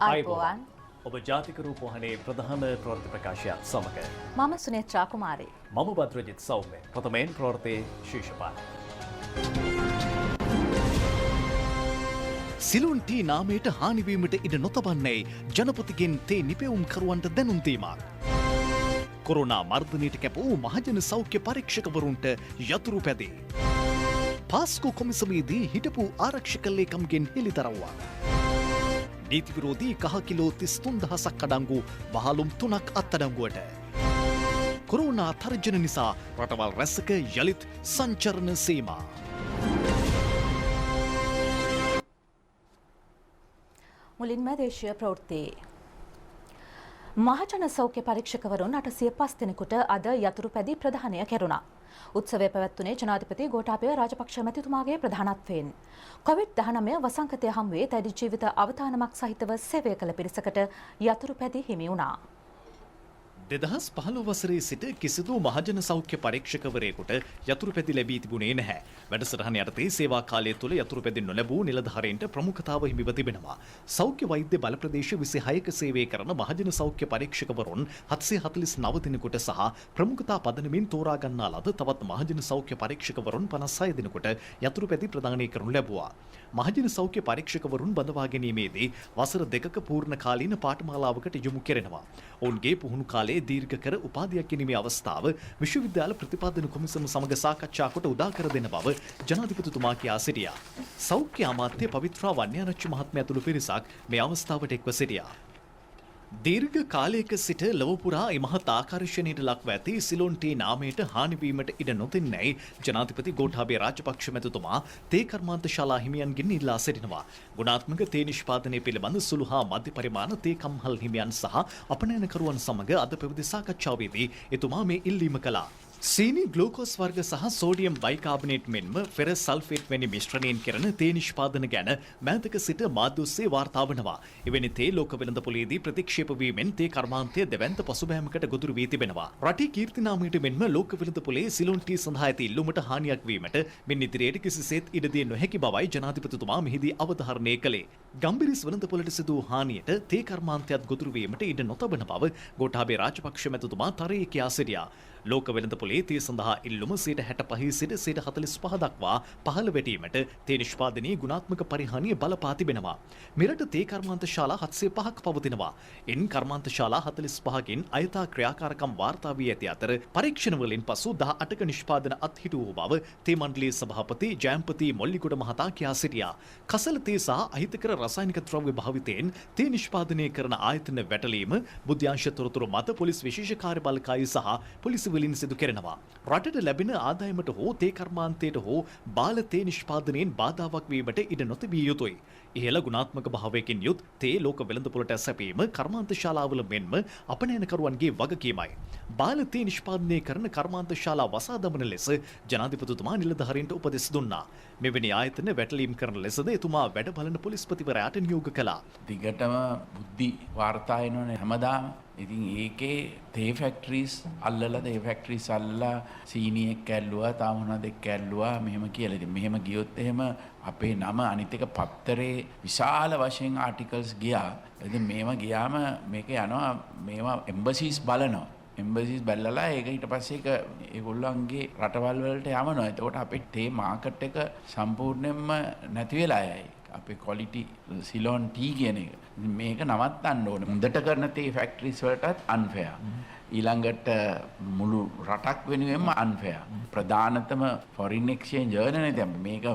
ආයුබෝවන් ඔබ ජාතික රූපවාහිනී ප්‍රධාන ප්‍රවෘත්ති ප්‍රකාශයත් සමග මම සුනේත්‍රා කුමාරි. මම බද්‍රජිත් සෞම්‍ය. ප්‍රථමයෙන් ප්‍රවෘත්ති ශීර්ෂපාන. සිලුන් ටී නාමයට හානිවීමට ඉඩ නොතබන්නේ ජනපතිගෙන් තේ නිපැවුම් කරුවන්ට දැනුම් දීමක්. කොරෝනා මර්ධනයට කැප වූ මහජන සෞඛ්‍ය පරීක්ෂකවරුන්ට යතුරු පැදී. පාස්කු කොමිසමේදී හිටපු ආරක්ෂක ලේකම්ගෙන් හෙළිදරව්වක්. නීති විරෝධී කහ කිලෝ 33000ක් අඩංගු බහලුම් 3ක් අත්අඩංගුවට. කොරෝනා තර්ජන නිසා රටවල් රැසක යළිත් සංචරණ සීමා. මුලින්ම දේශීය ප්‍රවෘත්ති. මහජන සෞඛ්‍ය පරීක්ෂකවරුන් 805 දෙනෙකුට අද යතුරු පැදී ප්‍රදානය කෙරුණා. උත්සවය පැවැත්වුණේ ජනාධිපති ගෝඨාභය රාජපක්ෂ මැතිතුමාගේ ප්‍රධානත්වයෙන්. COVID-19 වසංගතය හමුවේ තැඩි ජීවිත අවතානමක් සහිතව සේවය කළ පිරිසකට යතුරු පැදී හිමි වුණා. 2015 වසරේ සිට කිසිදු මහජන සෞඛ්‍ය පරීක්ෂකවරයෙකුට යතුරු පැදි ලැබී තිබුණේ නැහැ. වැඩසටහන යටතේ සේවා කාලය තුළ යතුරු පැදි නොලැබූ නිලධාරීන්ට ප්‍රමුඛතාව හිමිව තිබෙනවා. සෞඛ්‍ය වෛද්‍ය බල ප්‍රදේශ 26ක සේවය කරන මහජන සෞඛ්‍ය පරීක්ෂකවරුන් 749 දෙනෙකුට සහ ප්‍රමුඛතා පදනමින් තෝරා ගන්නා ලද තවත් මහජන සෞඛ්‍ය පරීක්ෂකවරුන් 56 දෙනෙකුට යතුරු පැදි ප්‍රදානය කරනු ලැබුවා. මහජන සෞඛ්‍ය පරීක්ෂකවරුන් බඳවා ගැනීමේදී වසර 2ක පූර්ණ කාලීන පාඨමාලාවකට යොමු කෙරෙනවා. ඔවුන්ගේ පුහුණු කාලයේ දීර්ඝ කර උපාධියක් ගැනීමේ අවස්ථාව විශ්වවිද්‍යාල ප්‍රතිපාදන කොමිසම සමග සාකච්ඡා කොට උදා කර දෙන බව ජනාධිපතිතුමා කියා සිටියා. සෞඛ්‍ය අමාත්‍ය පවිත්‍රා වන්‍යාරච්චි මහත්මිය ඇතුළු පිරිසක් මේ අවස්ථාවට එක්ව සිටියා. දීර්ඝ කාලයක සිට ලොව පුරා ඉමහත් ආකර්ෂණයට ලක්ව ඇති සිලොන් ටී නාමයට හානිවීමට ඉඩ නොදෙන්නයි ජනාධිපති ගෝඨාභය රාජපක්ෂ මැතිතුමා තේ කර්මාන්ත ශාලා හිමියන්ගෙන් ඉල්ලා සිටිනවා. ගුණාත්මක තේ නිෂ්පාදනය පිළිබඳ සුළු හා මධ්‍ය පරිමාණ තේ කම්හල් හිමියන් සහ අපනයනකරුවන් සමග අද පැවති සාකච්ඡාවේදී එතුමා මේ ඉල්ලීම කළා. සීනි ග්ලූකෝස් වර්ග සහ සෝඩියම් බයිකාබනේට් මෙන්ම ෆෙරස් සල්ෆේට් වැනි මිශ්‍රණයෙන් කරන තේ නිෂ්පාදන ගැන මෑතක සිට මාධ්‍ය ඔස්සේ වාර්තා වනවා. එවැනි තේ ලෝක වෙළඳපොලේදී ප්‍රතික්ෂේප වීමෙන් තේ කර්මාන්තය දෙවැන්ත පසුබෑමකට ගොදුරු වී තිබෙනවා. රටේ කීර්තිනාමයට මෙන්ම ලෝක වෙළඳපොලේ සිලොන් ටී සඳහා ඇති ඉල්ලුමට හානියක් වීමට මින් ඉදිරියට කිසිසේත් ඉඩ දිය නොහැකි බවයි ජනාධිපතිතුමා මෙහිදී අවධාරණය කළේ. ගම්බිරිස් වෙළඳපොලට සිදු වූ හානියට තේ කර්මාන්තයත් ගොදුරු වීමට ඉඩ නොතබන බව ගෝඨාභය රාජපක්ෂ මැතිතුමා තරයේ කියා සිටියා. ලෝක වෙළඳපොලේ තේ සඳහා ඉල්ලුම 65% සිට 45% දක්වා පහළ වැටීමට තේ නිෂ්පාදනයේ ගුණාත්මක පරිහානිය බලපා තිබෙනවා. මෙරට තේ කර්මාන්ත ශාලා 705ක් පවතිනවා. ඉන් කර්මාන්ත ශාලා 45කින් අයථා ක්‍රියාකාරකම් වාර්තා වී ඇති අතර පරීක්ෂණ වලින් පසු 18ක නිෂ්පාදන අත්හිටු වූ බව තේ මණ්ඩලයේ සභාපති ජයම්පති මොල්ලිගොඩ මහතා කියා සිටියා. කසල තේ සහ අහිතකර රසායනික ද්‍රව්‍ය භාවිතයෙන් තේ නිෂ්පාදනය කරන ආයතන වැටලීම බුද්ධ්‍යංශ තොරතුරු මත පොලිස් විශේෂ කාර්යබලකායි සහ පොලිස් වලින් සිදු කෙරෙනවා. රටට ලැබෙන ආදායමට හෝ තේ කර්මාන්තයට හෝ බාල තේ නිෂ්පාදනයෙන් බාධාවක් වීමට ඉඩ නොතිබිය යුතුයි. ඉහළ ගුණාත්මක භාවයකින් යුත් තේ ලෝක වෙළඳපොළට සැපීම කර්මාන්ත ශාලාවල මෙන්ම අපනයනකරුවන්ගේ වගකීමයි. බාල තේ නිෂ්පාදනය කරන කර්මාන්ත ශාලා වසා දමන ලෙස ජනාධිපතිතුමා නිලධාරීන්ට උපදෙස් දුන්නා. මෙවැනි ආයතන වැටලීම් කරන ලෙසද එතුමා වැඩ බලන පොලිස්පතිවරයාට නියෝග කළා. දිගටම බුද්ධි වාර්තා එනවනේ හැමදාම. ඉතින් ඒකේ තේ ෆැක්ටරිස් අල්ලලා තේ ෆැක්ටරිස් අල්ලලා සීනියක් ඇල්ලුවා තාම මොනවද ඇල්ලුවා මෙහෙම කියලා. ඉතින් මෙහෙම ගියොත් එහෙම අපේ නම අනිත් එක පත්තරේ විශාල වශයෙන් ආටිකල්ස් ගියා. ඉතින් මේව ගියාම මේක යනවා මේවා එම්බසිස් බලනවා. එම්බසිස් බැලලා ඒක ඊට පස්සේ ඒක ඒගොල්ලන්ගේ රටවල් වලට යවනවා. එතකොට අපේ තේ මාකට් එක සම්පූර්ණයෙන්ම නැති වෙලා යයි. අපේ ක්වොලිටි සිලොන් ටී කියන එක මේක නවත්තන්න ඕනේ. හොඳට කරන තේ ෆැක්ටරිස් වලටත් අන්ෆෙයා. ඊළඟට මුළු රටක් වෙනුවෙන්ම අන්ෆෙයා. ප්‍රධානතම ෆොරින් එක්ස්චේන්ජ් එර්නනේ දැන් මේක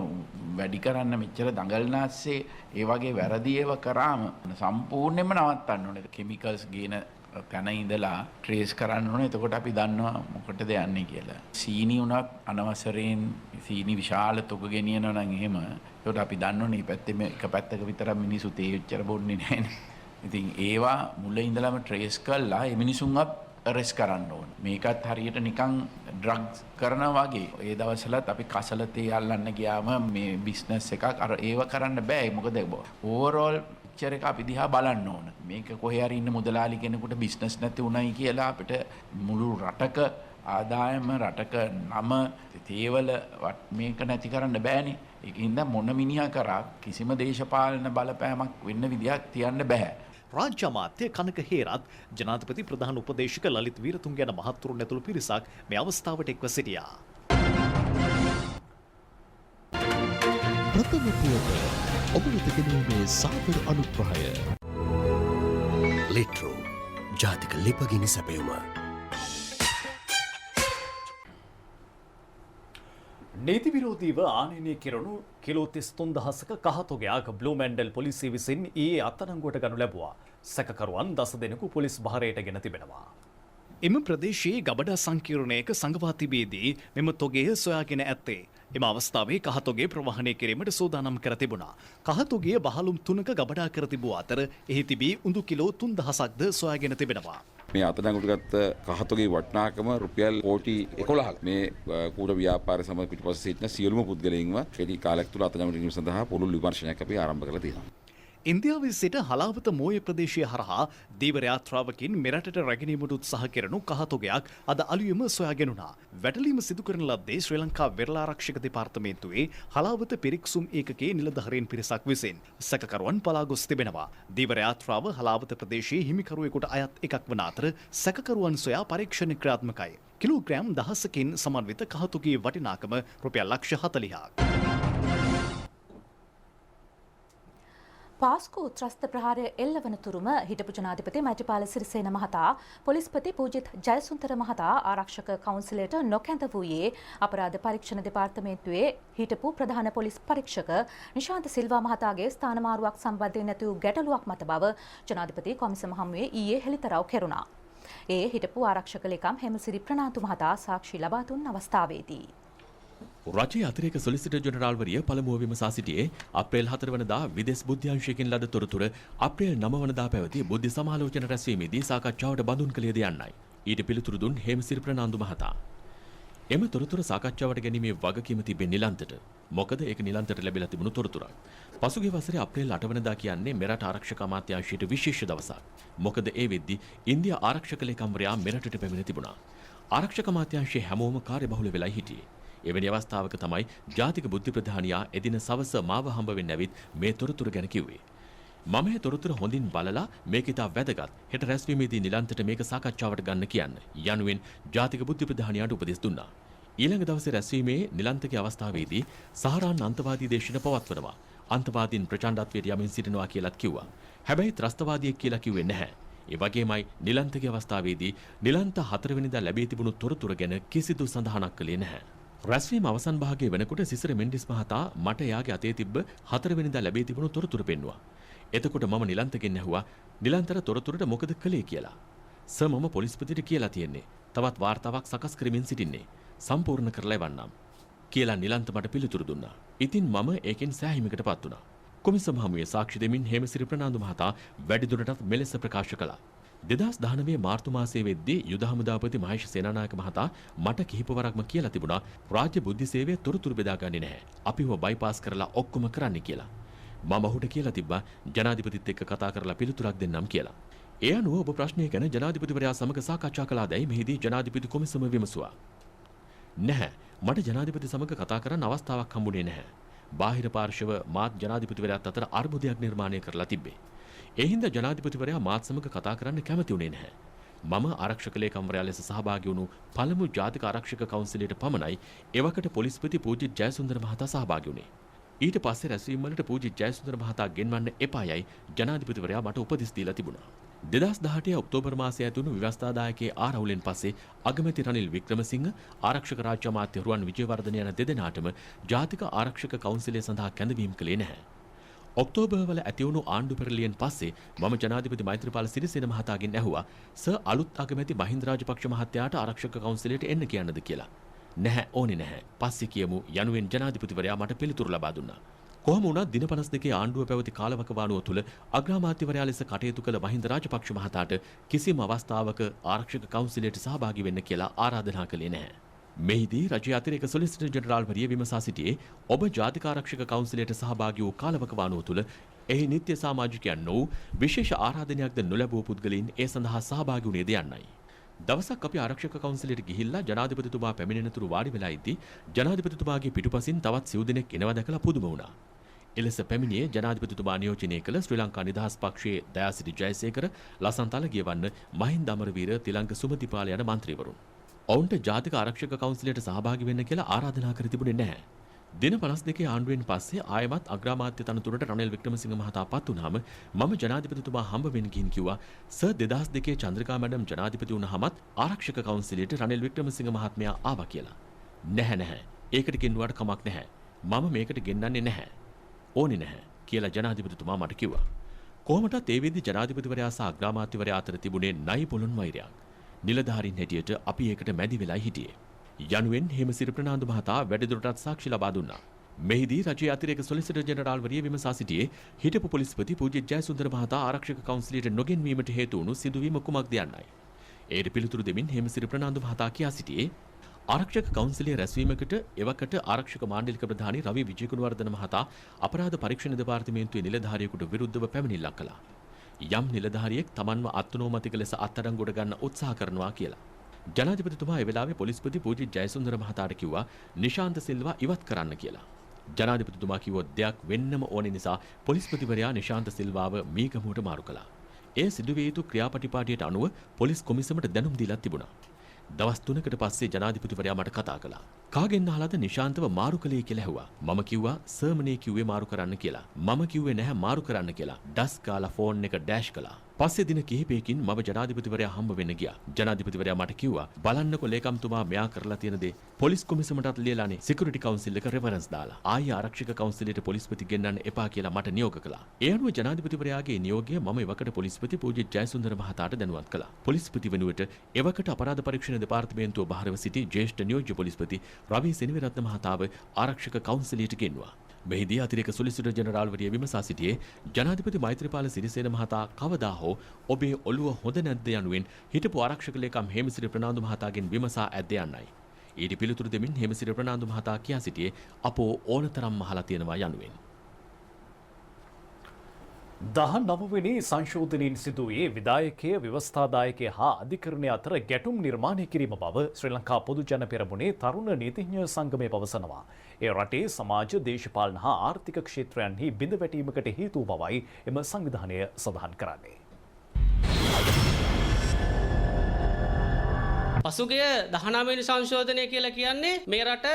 වැඩි කරන්න මෙච්චර දඟලනාස්සේ ඒ වගේ වැරදි ඒවා කරාම සම්පූර්ණයෙන්ම නවත්තන්න ඕනේ. කෙමිකල්ස් ගේන තැන ඉඳලා ට්‍රේස් කරන්න ඕනේ. එතකොට අපි දන්නවා මොකටද යන්නේ කියලා. සීනි උනත් අනවසරයෙන් සීනි විශාල තොග ගෙනියනවා නම් එහෙම ඒකට අපි දන්නෝනේ මේ පැත්තේ එක පැත්තක විතරක් මිනිස්සු තේ උච්චර බොන්නේ නැහැනේ. ඉතින් ඒවා මුල ඉඳලම ට්‍රේස් කළා ඒ මිනිසුන්වත් අරෙස්ට් කරන්න ඕන. මේකත් හරියට නිකන් ඩ්‍රග්ස් කරනවා වගේ. ඒ දවස්වලත් අපි කසල තේ අල්ලන්න ගියාම මේ බිස්නස් එකක් අර ඒව කරන්න බෑ. මොකද ඕවරෝල් පික්චර් එක අපි දිහා බලන්න ඕන. මේක කොහේ හරි ඉන්න මුදලාලි කෙනෙකුට බිස්නස් නැති උනායි කියලා අපිට මුළු රටක ආදායම රටක නම තේවල මේක නැති කරන්න බෑනේ. ඒකින්ද මොන මිනිහා කරා කිසිම දේශපාලන බලපෑමක් වෙන්න විදියක් තියන්න බෑ. රාජ්‍ය අමාත්‍ය කනක හේරත් ජනාධිපති ප්‍රධාන උපදේශක ලලිත් වීරතුංග යන මහත්වරුන් ඇතුළු පිරිසක් මේ අවස්ථාවට එක්ව සිටියා. ප්‍රථම පුවත ඔබ වෙත ගෙනීමේ සාදර අනුග්‍රහය. ලිට්‍රෝ ජාතික ලිපගිනි සැපයුම. නීති විරෝධීව ආනයනය කෙරුණු කිලෝ 33000ක කහතොගයක් බ්ලූ මැන්ඩල් පොලිසිය විසින් ඊයේ අත්අඩංගුවට ගනු ලැබුවා. සැකකරුවන් 10 දෙනෙකු පොලිස් භාරයට ගෙන තිබෙනවා. එම ප්‍රදේශයේ ගබඩා සංකීර්ණයක සංගවා තිබේදී මෙම තොගය සොයාගෙන ඇත්තේ. එම අවස්ථාවේ කහතොගේ ප්‍රවාහනය කිරීමට සූදානම් කර තිබුණා. කහතොගේ බහලුම් 3ක ගබඩා කර තිබූ අතර එහි තිබී උඳු කිලෝ 3000ක්ද සොයාගෙන තිබෙනවා. මේ අත්අඩංගුවට ගත්ත කහතොගේ වටිනාකම රුපියල් කෝටි 11ක්. මේ කූට ව්‍යාපාර සමග පිටපස්සේ සිටින සියලුම පුද්ගලයින්ව කෙටි කාලයක් තුළ අත්අඩංගුවට ගැනීම සඳහා පුළුල් විමර්ශනයක් අපි ආරම්භ කළා තියෙනවා. ඉන්දියාවේ සිට හලාවත මෝය ප්‍රදේශය හරහා දීවර යාත්‍රාවකින් මෙරටට රැගෙනීමට උත්සාහ කෙරෙනු කහතොගයක් අද අලුයම සොයාගෙනුණා. වැටලීම සිදු කරන ලද්දේ ශ්‍රී ලංකා වෙරළ ආරක්ෂක දෙපාර්තමේන්තුවේ හලාවත පිරික්සුම් ඒකකයේ නිලධාරීන් පිරිසක් විසින් සැකකරුවන් පලා ගොස් තිබෙනවා. දීවර යාත්‍රාව හලාවත ප්‍රදේශයේ හිමිකරුවෙකුට අයත් එකක් වන අතර සැකකරුවන් සොයා පරීක්ෂණ ක්‍රියාත්මකයි. කිලෝග්‍රෑම් 1000කින් සමන්විත කහතොගේ වටිනාකම රුපියල් ලක්ෂ 40ක්. පාස්කු ත්‍රස්ත ප්‍රහාරය එල්ලවන තුරුම හිටපු ජනාධිපති මෛත්‍රීපාල සිරිසේන මහතා පොලිස්පති පූජිත් ජයසුන්තර මහතා ආරක්ෂක කවුන්සිලයට නොකැඳ වූයේ අපරාධ පරීක්ෂණ දෙපාර්තමේන්තුවේ හිටපු ප්‍රධාන පොලිස් පරීක්ෂක නිශාන්ත සිල්වා මහතාගේ ස්ථානමාරුවක් සම්බන්ධයෙන් ඇති වූ ගැටලුවක් මත බව ජනාධිපති කොමිසම හමුවේ ඊයේ හෙළිතරව් කෙරුණා. ඒ හිටපු ආරක්ෂක ලේකම් හෙමසිරි ප්‍රනාන්දු මහතා සාක්ෂි ලබා දුන් අවස්ථාවේදී රජයේ අතිරේක සොලිසිටර් ජෙනරාල්වරිය පළමුව විමසා සිටියේ අප්‍රේල් 4 වනදා විදේශ බුද්ධ්‍යංශයකින් ලද තොරතුරු අප්‍රේල් 9 වනදා පැවති බුද්ධ සමාලෝචන රැස්වීමේදී සාකච්ඡාවට බඳුන් කළේද යන්නයි. ඊට පිළිතුරු දුන් හේමසිරි ප්‍රනාන්දු මහතා. එම තොරතුරු සාකච්ඡාවට ගැනීමේ වගකීම තිබෙන්නේ නිලන්තට. මොකද ඒක නිලන්තට ලැබිලා තිබුණු තොරතුරක්. පසුගිය වසරේ අප්‍රේල් 8 වනදා කියන්නේ මෙරට ආරක්ෂක අමාත්‍යාංශයට විශේෂ දවසක්. මොකද ඒ වෙද්දී ඉන්දියා ආරක්ෂක ලේකම්වරයා මෙරටට පැමිණ තිබුණා. ආරක්ෂක අමාත්‍යාංශයේ හැමෝම කාර්යබහුල වෙලා හිටියේ. එවැනි අවස්ථාවක තමයි ජාතික බුද්ධි ප්‍රධානියා එදින සවස මාව හම්බ වෙන්න ඇවිත් මේ තොරතුරු ගැන කිව්වේ. මම මේ තොරතුරු හොඳින් බලලා මේක ඉතා වැදගත්. හෙට රැස්වීමේදී නිලන්තට මේක සාකච්ඡාවට ගන්න කියන්න. යනුවෙන් ජාතික බුද්ධි ප්‍රධානියාට උපදෙස් දුන්නා. ඊළඟ දවසේ රැස්වීමේ නිලන්තකේ අවස්ථාවේදී සහරාන් අන්තවාදී දේශන පවත්වනවා. අන්තවාදීන් ප්‍රචණ්ඩත්වයට යමින් සිටිනවා කියලාත් කිව්වා. හැබැයි ත්‍රස්තවාදියෙක් කියලා කිව්වේ නැහැ. ඒ වගේමයි නිලන්තකේ අවස්ථාවේදී නිලන්ත 4 වෙනිදා ලැබී තිබුණු තොරතුරු ගැන කිසිදු සඳහනක් කළේ නැහැ. රැස්වීම අවසන් භාගයේ වෙනකොට සිසිර මෙන්ඩිස් මහතා මට එයාගේ අතේ තිබ්බ 4 වෙනිදා ලැබී තිබුණු තොරතුරු පෙන්නුවා. එතකොට මම නිලන්තගෙන් ඇහුවා නිලන්තර තොරතුරට මොකද කළේ කියලා. සර් මම පොලිස්පතිට කියලා තියෙන්නේ. තවත් වාර්තාවක් සකස් කරමින් සිටින්නේ. සම්පූර්ණ කරලා එවන්නම් කියලා නිලන්ත මට පිළිතුරු දුන්නා. ඉතින් මම ඒකෙන් සෑහීමකටපත් වුණා. කොමිසම හමුවේ සාක්ෂි දෙමින් හේමසිරි ප්‍රනාන්දු මහතා වැඩිදුරටත් මෙලෙස ප්‍රකාශ කළා. 2019 මාර්තු මාසයේ වෙද්දී යුද හමුදාපති මහේෂ් සේනානායක මහතා මට කිහිපවරක්ම කියලා තිබුණා රාජ්‍ය බුද්ධි සේවයේ තොරතුරු බෙදාගන්නේ නැහැ. අපිව බයිපාස් කරලා ඔක්කොම කරන්න කියලා. මම ඔහුට කියලා තිබ්බා ජනාධිපතිත් එක්ක කතා කරලා පිළිතුරක් දෙන්නම් කියලා. ඒ අනුව ඔබ ප්‍රශ්නය ගැන ජනාධිපතිවරයා සමග සාකච්ඡා කළාදැයි මෙහිදී ජනාධිපති කොමිසම විමසුවා. නැහැ. මට ජනාධිපති සමග කතා කරන්න අවස්ථාවක් හම්බුනේ නැහැ. බාහිර පාර්ශව මාත් ජනාධිපතිවරයාත් අතර අර්බුදයක් නිර්මාණය කරලා තිබ්බේ. ඒ හින්දා ජනාධිපතිවරයා මාත් සමග කතා කරන්න කැමති වුණේ නැහැ. මම ආරක්ෂක ලේකම්වරයා ලෙස සහභාගී වුණු පළමු ජාතික ආරක්ෂක කවුන්සිලයට පමණයි එවකට පොලිස්පති පූජිත් ජයසුන්දර මහතා සහභාගී වුණේ. ඊට පස්සේ රැස්වීම වලට පූජිත් ජයසුන්දර මහතා ගෙන්වන්න එපායයි ජනාධිපතිවරයා මට උපදෙස් දීලා තිබුණා. 2018 ඔක්තෝබර් මාසයේ ඇතුණු ව්‍යවස්ථාදායකයේ ආරවුලෙන් පස්සේ අගමැති රනිල් වික්‍රමසිංහ ආරක්ෂක රාජ්‍ය අමාත්‍ය රුවන් විජේවර්ධන යන දෙදෙනාටම ජාතික ආරක්ෂක කවුන්සිලය සඳහා කැඳවීම් කළේ නැහැ. ඔක්තෝබර් වල ඇතිවුණු ආණ්ඩු පෙරළියෙන් පස්සේ මම ජනාධිපති මෛත්‍රීපාල සිරිසේන මහතාගෙන් ඇහුවා සර් අලුත් අගමැති මහින්ද රාජපක්ෂ මහත්තයාට ආරක්ෂක කවුන්සිලයට එන්න කියන්නද කියලා. නැහැ ඕනේ නැහැ. පස්සේ කියමු යනුවෙන් ජනාධිපතිවරයා මට පිළිතුරු ලබා දුන්නා. කොහොම වුණත් දින 52 ආණ්ඩුව පැවති කාලවකවානුව තුළ අග්‍රාමාත්‍යවරයා ලෙස කටයුතු කළ මහින්ද රාජපක්ෂ මහතාට කිසිම අවස්ථාවක ආරක්ෂක කවුන්සිලයට සහභාගී වෙන්න කියලා ආරාධනා කළේ නැහැ. මෙහිදී රජයේ අතිරේක සොලිසිටර් ජෙනරාල්වරිය විමසා සිටියේ ඔබ ජාතික ආරක්ෂක කවුන්සිලයට සහභාගී වූ කාලවකවානුව තුළ එහි නිත්‍ය සමාජිකයන් නොවූ විශේෂ ආරාධනයක්ද නොලැබූ පුද්ගලයින් ඒ සඳහා සහභාගී වුණේද යන්නයි. දවසක් අපි ආරක්ෂක කවුන්සිලයට ගිහිල්ලා ජනාධිපතිතුමා පැමිණෙනතුරු වාඩි වෙලා ඉද්දී ජනාධිපතිතුමාගේ පිටුපසින් තවත් සිව් දෙනෙක් එනවා දැකලා පුදුම වුණා. එලෙස පැමිණියේ ජනාධිපතිතුමා නියෝජනය කළ ශ්‍රී ලංකා නිදහස් පක්ෂයේ දයාසිරි ජයසේකර, ලසන්තල ගියවන්න, මහින්ද අමරවීර, තිලංග සුමතිපාල යන මන්ත්‍රීවරුන්. ඔවුන්ට ජාතික ආරක්ෂක කවුන්සිලයට සහභාගී වෙන්න කියලා ආරාධනා කර තිබුණේ නැහැ. දින 52 ආණ්ඩුවෙන් පස්සේ ආයමත් අග්‍රාමාත්‍ය තනතුරට රනිල් වික්‍රමසිංහ මහතා පත් වුණාම මම ජනාධිපතිතුමා හම්බ වෙන්න ගිහින් කිව්වා සර් 2002 චන්ද්‍රිකා මැඩම් ජනාධිපති වුණාමත් ආරක්ෂක කවුන්සිලයට රනිල් වික්‍රමසිංහ මහත්මයා ආවා කියලා. නැහැ. ඒකට ගෙන්නුවාට කමක් නැහැ. මම මේකට ගෙන්නන්නේ නැහැ. ඕනේ නැහැ කියලා ජනාධිපතිතුමා මට කිව්වා. කොහොමටත් ඒ වෙද්දි ජනාධිපතිවරයා සහ අග්‍රාමාත්‍යවරයා අතර තිබුණේ නයි පොළොන් වෛරයක්. නිලධාරීන් හැටියට අපි ඒකට මැදි වෙලා හිටියේ. යනුවෙන් හේමසිරි ප්‍රනාන්දු මහතා වැඩිදුරටත් සාක්ෂි ලබා දුන්නා. මෙහිදී රජයේ අතිරේක සොලිසිටර් ජෙනරාල්වරිය විමසා සිටියේ හිටපු පොලිස්පති පූජ්‍ය ජයසුන්දර මහතා ආරක්ෂක කවුන්සිලයට නොගෙන්වීමට හේතු වුණු සිදුවීම කුමක්ද යන්නයි. ඒට පිළිතුරු දෙමින් හේමසිරි ප්‍රනාන්දු මහතා කියා සිටියේ ආරක්ෂක කවුන්සිලයේ රැස්වීමකට එවකට ආරක්ෂක මාණ්ඩලික ප්‍රධානී රවි විජේකුණවර්ධන මහතා අපරාධ පරීක්ෂණ දෙපාර්තමේන්තුවේ නිලධාරියෙකුට විරුද්ධව පැමිණිල්ලක් කළා. යම් නිලධාරියෙක් Tamanව අත්නෝමතික ලෙස අත්අඩංගුවට ගන්න උත්සාහ කරනවා කියලා. ජනාධිපතිතුමා ඒ වෙලාවේ පොලිස්පති පූජ්‍ය ජයසුන්දර මහතාට කිව්වා නිශාන්ත සිල්වා ඉවත් කරන්න කියලා. ජනාධිපතිතුමා කිව්වොත් දෙයක් වෙන්නම ඕනේ නිසා පොලිස්පතිවරයා නිශාන්ත සිල්වාව මීගමුවට මාරු කළා. ඒ සිදුවිය යුතු ක්‍රියාපටිපාටියට අනුව පොලිස් කොමිසමට දැනුම් දීලා තිබුණා. දවස් 3කට පස්සේ ජනාධිපතිවරයා මට කතා කළා. කාගෙන් අහලාද නිශාන්තව මාරු කළේ කියලා ඇහුවා. මම කිව්වා සර්මනේ කිව්වේ මාරු කරන්න කියලා. මම කිව්වේ නැහැ මාරු කරන්න කියලා. ඩස් කාලා ෆෝන් එක ඩෑෂ් කළා. පස්සේ දින කිහිපයකින් මම ජනාධිපතිවරයා හම්බ වෙන්න ගියා. ජනාධිපතිවරයා මට කිව්වා බලන්නකො ලේකම්තුමා මෙයා කරලා තියෙන දේ පොලිස් කොමිසමටත් ලියලානේ සිකියුරිටි කවුන්සිල් එක රෙෆරන්ස් දාලා. ආයි ආරක්ෂක කවුන්සිලයට පොලිස්පති ගෙන්නන්න එපා කියලා මට නියෝග කළා. ඒ අනුව ජනාධිපතිවරයාගේ නියෝගය මම එවකට පොලිස්පති පූජ්‍ය ජයසුන්දර මහතාට දැනුවත් කළා. පොලිස්පති වෙනුවට එවකට අපරාධ පරීක්ෂණ දෙපාර්තමේන්තුව බහරව සිටි ජ්‍යෙෂ්ඨ නියෝජ්‍ය පොලිස්පති රවි සෙනවිරත්න මහතාව ආරක්ෂක කවුන්සිලයට ගෙන්නුවා. මෙහිදී අතිරේක සොලිසිටර් ජෙනරාල්වරිය විමසා සිටියේ ජනාධිපති මෛත්‍රීපාල සිරිසේන මහතා කවදා හෝ ඔබේ ඔළුව හොඳ නැද්ද යනුවෙන් හිටපු ආරක්ෂක ලේකම් හේමසිරි ප්‍රනාන්දු මහතාගෙන් විමසා ඇද්ද යන්නයි. ඊට පිළිතුරු දෙමින් හේමසිරි ප්‍රනාන්දු මහතා කියා සිටියේ අපෝ ඕනතරම් අහලා තියෙනවා යනුවෙන්. 19 වෙනි සංශෝධනයෙන් සිදුවේ විධායකය ව්‍යවස්ථාදායකය හා අධිකරණය අතර ගැටුම් නිර්මාණය කිරීම බව ශ්‍රී ලංකා පොදු ජන පෙරමුණේ තරුණ නීතිඥ සංගමය පවසනවා. ඒ රටේ සමාජ දේශපාලන හා ආර්ථික ක්ෂේත්‍රයන්හි බිඳවැටීමකට හේතු බවයි එම සංවිධානය සඳහන් කරන්නේ. පසුගිය 19 වෙනි සංශෝධනය කියලා කියන්නේ මේ රට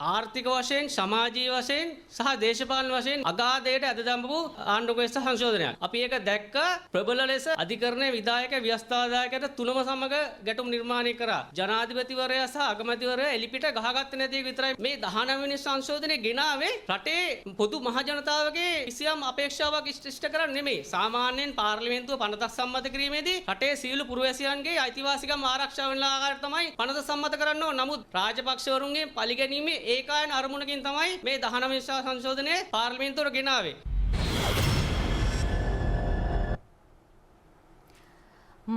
ආර්ථික වශයෙන් සමාජීය වශයෙන් සහ දේශපාලන වශයෙන් අගාධයට ඇද දමපු ආණ්ඩුක්‍රම සංශෝධනයක්. අපි ඒක දැක්ක ප්‍රබල ලෙස අධිකරණයේ විධායක ව්‍යවස්ථාදායකයට තුනම සමග ගැටුම් නිර්මාණය කරා. ජනාධිපතිවරයා සහ අගමැතිවරයා එලිපිට ගහගත්තේ නැති එක විතරයි මේ 19 වෙනි සංශෝධනය ගෙනාවේ රටේ පොදු මහ ජනතාවගේ කිසියම් අපේක්ෂාවක් ඉෂ්ට කරන්නේ නෙමෙයි. සාමාන්‍යයෙන් පාර්ලිමේන්තුව පනතක් සම්මත කිරීමේදී රටේ සියලු පුරවැසියන්ගේ අයිතිවාසිකම් ආරක්ෂා වෙන ආකාරයට තමයි පනත සම්මත කරන්න ඕන. නමුත් රාජපක්ෂවරුන්ගේ පරිගැනීමේ ඒකායන අරමුණකින් තමයි මේ 19 වෙනි සංශෝධනය පාර්ලිමේන්තුවට ගෙනාවේ.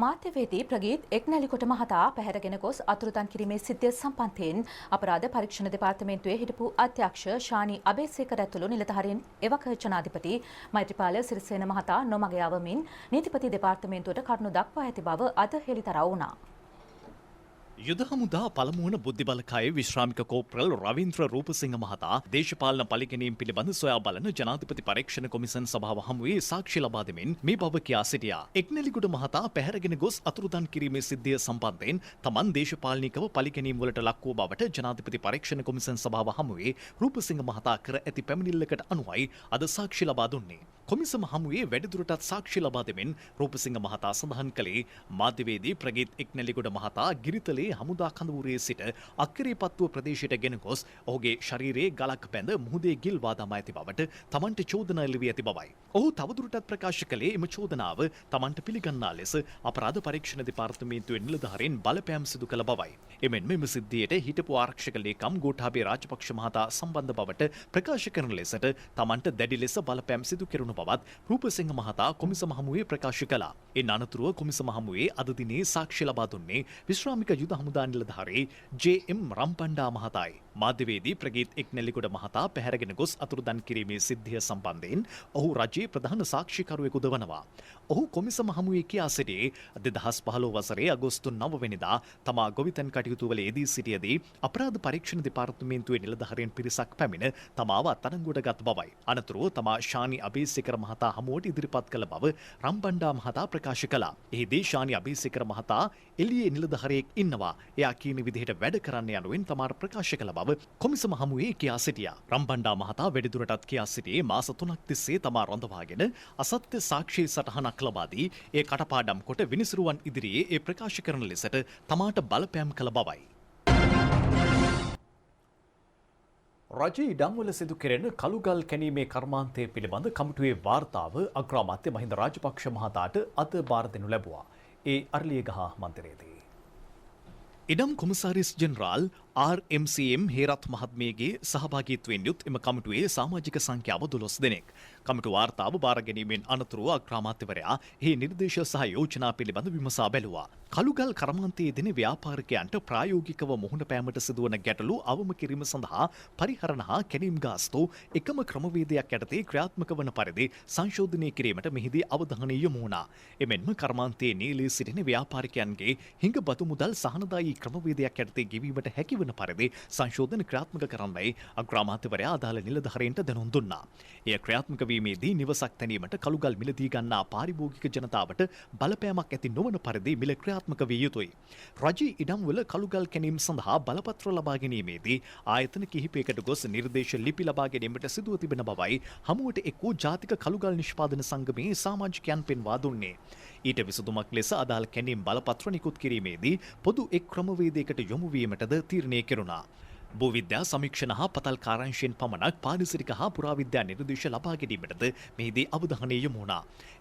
මාධ්‍යවේදී ප්‍රගීත් එක්නැලිකොට මහතා පැහැරගෙන ගොස් අතුරුදන් කිරීමේ සිද්ධිය සම්බන්ධයෙන් අපරාධ පරීක්ෂණ දෙපාර්තමේන්තුවේ හිටපු අධ්‍යක්ෂ ශානි අබේසේකර ඇතුළු නිලධාරීන් එවක ජනාධිපති මෛත්‍රීපාල සිරිසේන මහතා නොමග යවමින් නීතිපති දෙපාර්තමේන්තුවට කරුණු දක්වා ඇති බව අද හෙළිදරව් වුණා. යුද හමුදා පළමුවන බුද්ධිබලකායේ විශ්‍රාමික කෝප්‍රල් රවීන්ද්‍ර රූපසිංහ මහතා දේශපාලන පලිගැනීම් පිළිබඳ සොයා බලන ජනාධිපති පරීක්ෂණ කොමිසම් සභාව හමුවේ සාක්ෂි ලබා දෙමින් මේ බව කියා සිටියා. එක්නැලිගොඩ මහතා පැහැරගෙන ගොස් අතුරුදන් කිරීමේ සිද්ධිය සම්බන්ධයෙන් තමන් දේශපාලනිකව පලිගැනීම් වලට ලක් වූ බවට ජනාධිපති පරීක්ෂණ කොමිසම් සභාව හමුවේ රූපසිංහ මහතා කර ඇති පැමිණිල්ලකට අනුවයි අද සාක්ෂි ලබා දුන්නේ. කොමිසම හමුවේ වැඩිදුරටත් සාක්ෂි ලබා දෙමින් රූපසිංහ මහතා සඳහන් කළේ මාධ්‍යවේදී ප්‍රගීත් එක්නැලිගොඩ මහතා ගිරිතලේ හමුදා කඳවුරේ සිට අක්කරේපත්තුව ප්‍රදේශයට ගෙන ගොස් ඔහුගේ ශරීරයේ ගලක් බැඳ මුහුදේ ගිල්වා දමා ඇති බවට තමන්ට චෝදනා එල්ලවී ඇති බවයි. ඔහු තවදුරටත් ප්‍රකාශ කළේ එම චෝදනාව තමන්ට පිළිගන්නා ලෙස අපරාධ පරීක්ෂණ දෙපාර්තමේන්තුවේ නිලධාරීන් බලපෑම් සිදු කළ බවයි. එමෙන්ම මෙම සිද්ධියට හිටපු ආරක්ෂක ලේකම් ගෝඨාභය රාජපක්ෂ මහතා සම්බන්ධ බවට ප්‍රකාශ කරන ලෙසට තමන්ට දැඩි ලෙස බලපෑම් සිදු කෙරුණු බවත් රූපසිංහ මහතා කොමිසම හමුවේ ප්‍රකාශ කළා. ඉන් අනතුරුව කොමිසම හමුවේ අද දිනේ සාක්ෂි ලබා දුන්නේ විශ්‍රාමික යුද සායුධ හමුදා නිලධාරී ජේ.එම්. රම්පණ්ඩා මහතායි. මාධ්‍යවේදී ප්‍රගීත් එක්නැල්ලිගොඩ මහතා පැහැරගෙන ගොස් අතුරුදන් කිරීමේ සිද්ධිය සම්බන්ධයෙන් ඔහු රජයේ ප්‍රධාන සාක්ෂිකරුවෙකුද වනවා. ඔහු කොමිසම හමුවේ කියා සිටියේ 2015 වසරේ අගෝස්තු 9 වෙනිදා තමා ගොවිතැන් කටයුතු වල යෙදී සිටියේදී අපරාධ පරීක්ෂණ දෙපාර්තමේන්තුවේ නිලධාරීන් පිරිසක් පැමිණ තමාව අත්අඩංගුවට ගත් බවයි. අනතුරුව තමා ශානි අබේසේකර මහතා හමුවට ඉදිරිපත් කළ බව රම්පණ්ඩා මහතා ප්‍රකාශ කළා. එහිදී ශානි අබේසේකර මහතා එළියේ නිලධාරියෙක් ඉන්නවා. එයා කියන විදිහට වැඩ කරන්න යනුවෙන් තමාට ප්‍රකාශ කළ බව කොමිසම හමුවේ කියා සිටියා. රම්පණ්ඩා මහතා වැඩිදුරටත් කියා සිටියේ මාස 3ක් තිස්සේ තමා රඳවාගෙන අසත්‍ය සාක්ෂි සටහනක් ලබා දී ඒ කටපාඩම් කොට විනිසුරුවන් ඉදිරියේ ඒ ප්‍රකාශ කරන ලෙසට තමාට බලපෑම් කළ බවයි. රජයේ ඉඩම්වල සිදු කෙරෙන කළුගල් කැණීමේ කර්මාන්තය පිළිබඳ කමිටුවේ වාර්තාව අග්‍රාමාත්‍ය මහින්ද රාජපක්ෂ මහතාට අද බාර දෙනු ලැබුවා. ඒ අර්ලියගහ මන්දිරයේදී. ඉඩම් කොමසාරිස් ජෙනරාල් RMCM හේරත් මහත්මියගේ සහභාගීත්වයෙන් යුත් එම කමිටුවේ සමාජික සංඛ්‍යාව 12 දෙනෙක්. කමිටු වාර්තාව බාර ගැනීමෙන් අනතුරුව අග්‍රාමාත්‍යවරයා එහි නිර්දේශ සහ යෝජනා පිළිබඳ විමසා බැලුවා. කළුගල් කර්මාන්තයේ දෙන ව්‍යාපාරිකයන්ට ප්‍රායෝගිකව මුහුණ පෑමට සිදුවන ගැටලු අවම කිරීම සඳහා පරිහරණ හා කැණීම් ගාස්තු එකම ක්‍රමවේදයක් යටතේ ක්‍රියාත්මක වන පරිදි සංශෝධනය කිරීමට මෙහිදී අවධානය යොමු වුණා. එමෙන්ම කර්මාන්තයේ නියැලී සිටින ව්‍යාපාරිකයන්ගේ හිඟ බදු මුදල් සහනදායී ක්‍රමවේදයක් යටතේ ගෙවීමට හැකි වන පරිදි සංශෝධන ක්‍රියාත්මක කරන්නයි අග්‍රාමාත්‍යවරයා අදාළ නිලධාරීන්ට දැනුම් දුන්නා. එය ක්‍රියාත්මක වීමේදී නිවසක් තැනීමට කළුගල් මිලදී ගන්නා පාරිභෝගික ජනතාවට බලපෑමක් ඇති නොවන පරිදි මිල ක්‍රියාත්මක විය යුතුයි. රජයේ ඉඩම්වල කළුගල් කැණීම සඳහා බලපත්‍ර ලබා ගැනීමේදී ආයතන කිහිපයකට ගොස් නිර්දේශ ලිපි ලබා ගැනීමට සිදුව තිබෙන බවයි හමුවට එක් වූ ජාතික කළුගල් නිෂ්පාදන සංගමයේ සමාජිකයන් පෙන්වා දුන්නේ. ඊට විසඳුමක් ලෙස අදාළ කැණීම් බලපත්‍ර නිකුත් කිරීමේදී පොදු එක් ක්‍රමවේදයකට යොමු වීමටද තීරණය කෙරුණා. භූවිද්‍යා සමීක්ෂණ හා පතල් කාර්යාංශයෙන් පමණක් පාරිසරික හා පුරාවිද්‍යා නිර්දේශ ලබා ගැනීමටද මෙහිදී අවධානය යොමු වුණා.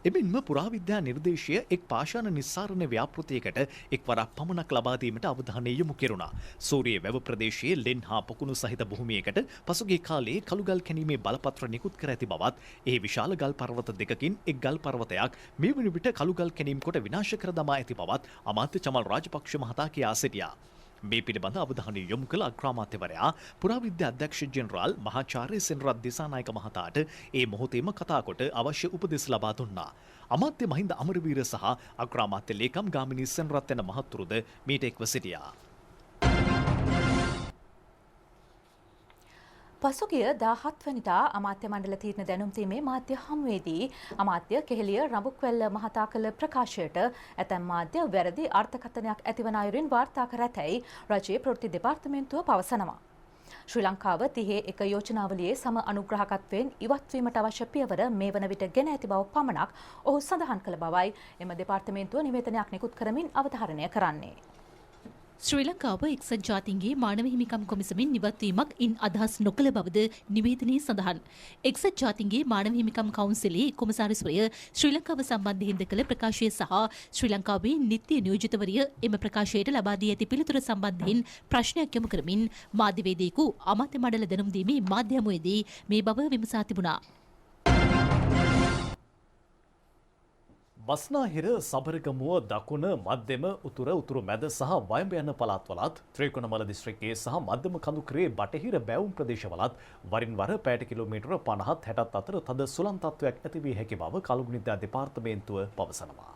එමෙන්ම පුරාවිද්‍යා නිර්දේශය එක් පාෂාණ නිස්සාරණ ව්‍යාපෘතියකට එක්වරක් පමණක් ලබා දීමට අවධානය යොමු කෙරුණා. සූරිය වැව ප්‍රදේශයේ ලෙන් හා පොකුණු සහිත භූමියකට පසුගිය කාලයේ කළුගල් කැණීමේ බලපත්‍ර නිකුත් කර ඇති බවත්, එහි විශාල ගල් පර්වත දෙකකින් එක් ගල් පර්වතයක් මේ වන විට කළුගල් කැණීම් කොට විනාශ කර දමා ඇති බවත් අමාත්‍ය චමල් රාජපක්ෂ මහතා කියා සිටියා. මේ පිළිබඳ අවධානය යොමු කළ අග්‍රාමාත්‍යවරයා පුරාවිද්‍යා අධ්‍යක්ෂ ජෙනරාල් මහාචාර්ය සෙනරත් දිසානායක මහතාට ඒ මොහොතේම කතා කොට අවශ්‍ය උපදෙස් ලබා දුන්නා. අමාත්‍ය මහින්ද අමරවීර සහ අග්‍රාමාත්‍ය ලේකම් ගාමිණී සෙනරත් යන මහත්තුරුද මීට එක්ව සිටියා. පසුගිය 17 වෙනිදා අමාත්‍ය මණ්ඩල තීරණ දැනුම් දීමේ මාධ්‍ය හමුවේදී අමාත්‍ය කෙහෙලිය රඹුක්වැල්ල මහතා කළ ප්‍රකාශයට ඇතැම් මාධ්‍ය වැරදි අර්ථකථනයක් ඇතිවන අයුරින් වාර්තා කර ඇතැයි රජයේ ප්‍රවෘත්ති දෙපාර්තමේන්තුව පවසනවා. ශ්‍රී ලංකාව 31 යෝජනාවලියේ සම අනුග්‍රහකත්වයෙන් ඉවත්වීමට අවශ්‍ය පියවර මේ වන විට ගෙන ඇති බව පමණක් ඔහු සඳහන් කළ බවයි එම දෙපාර්තමේන්තුව නිවේදනයක් නිකුත් කරමින් අවධාරණය කරන්නේ. ශ්‍රී ලංකාව එක්සත් ජාතීන්ගේ මානව හිමිකම් කොමිසමෙන් නිවත්වීමක් ඉන් අදහස් නොකළ බවද නිවේදනයේ සඳහන්. එක්සත් ජාතීන්ගේ මානව හිමිකම් කවුන්සිලේ කොමසාරිස්වරය ශ්‍රී ලංකාව සම්බන්ධයෙන් කළ ප්‍රකාශය සහ ශ්‍රී ලංකාවේ නිත්‍ය නියෝජිතවරිය එම ප්‍රකාශයට ලබා දී ඇති පිළිතුර සම්බන්ධයෙන් ප්‍රශ්නයක් යොමු කරමින් මාධ්‍යවේදියෙකු අමාත්‍ය මණ්ඩල දැනුම් දීමේ මාධ්‍ය හමුවේදී මේ බව විමසා තිබුණා. බස්නාහිර සබරගමුව දකුණ මධ්‍යම උතුරු මැද සහ වයඹ යන පළාත්වලත් ත්‍රිකුණමල දිස්ත්‍රික්කයේ සහ මධ්‍යම කඳුකරේ බටහිර බැවුම් ප්‍රදේශවලත් වරින් වර පැයට කිලෝමීටර 50-60 අතර තද සුළං තත්ත්වයක් ඇති වී හැකි බව කළුගුනිදා දෙපාර්තමේන්තුව පවසනවා.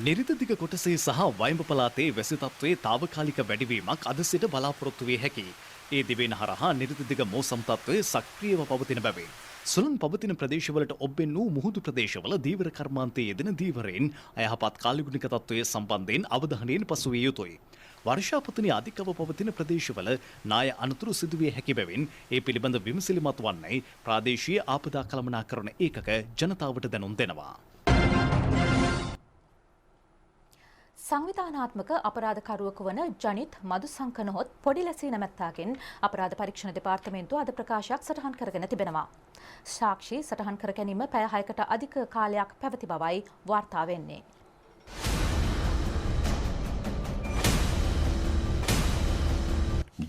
නිරිත දිග කොටසේ සහ වයඹ පළාතේ වැසි තත්ත්වයේ తాවකාලික වැඩිවීමක් අද සිට බලාපොරොත්තු විය හැකියි. ඒ දිවෙන හරහා නිරිත දිග මෝසම් තත්ත්වයේ සක්‍රියව පවතින බැවින් සුළං පවතින ප්‍රදේශවලට ඔබ්බෙන් වූ මුහුදු ප්‍රදේශවල දීවර කර්මාන්තයේ යෙදෙන දීවරයෙන් අයහපත් කාලගුණික තත්ත්වයේ සම්බන්ධයෙන් අවධානයෙන් පසු විය යුතුයි. වර්ෂාපතනයේ අධිකව පවතින ප්‍රදේශවල නාය අනතුරු සිදුවිය හැකි බැවින් ඒ පිළිබඳ විමසිලිමත් වන්නයි ප්‍රාදේශීය ආපදා කළමනාකරණ ඒකක ජනතාවට දැනුම් දෙනවා. සංවිධානාත්මක අපරාධකරුවෙකු වන ජනිත් මදුසංකනොත් පොඩි ලැසී නැමැත්තාගෙන් අපරාධ පරීක්ෂණ දෙපාර්තමේන්තුව අද ප්‍රකාශයක් සටහන් කරගෙන තිබෙනවා. සාක්ෂි සටහන් කර ගැනීම පැය 6කට අධික කාලයක් පැවති බවයි වාර්තා වෙන්නේ.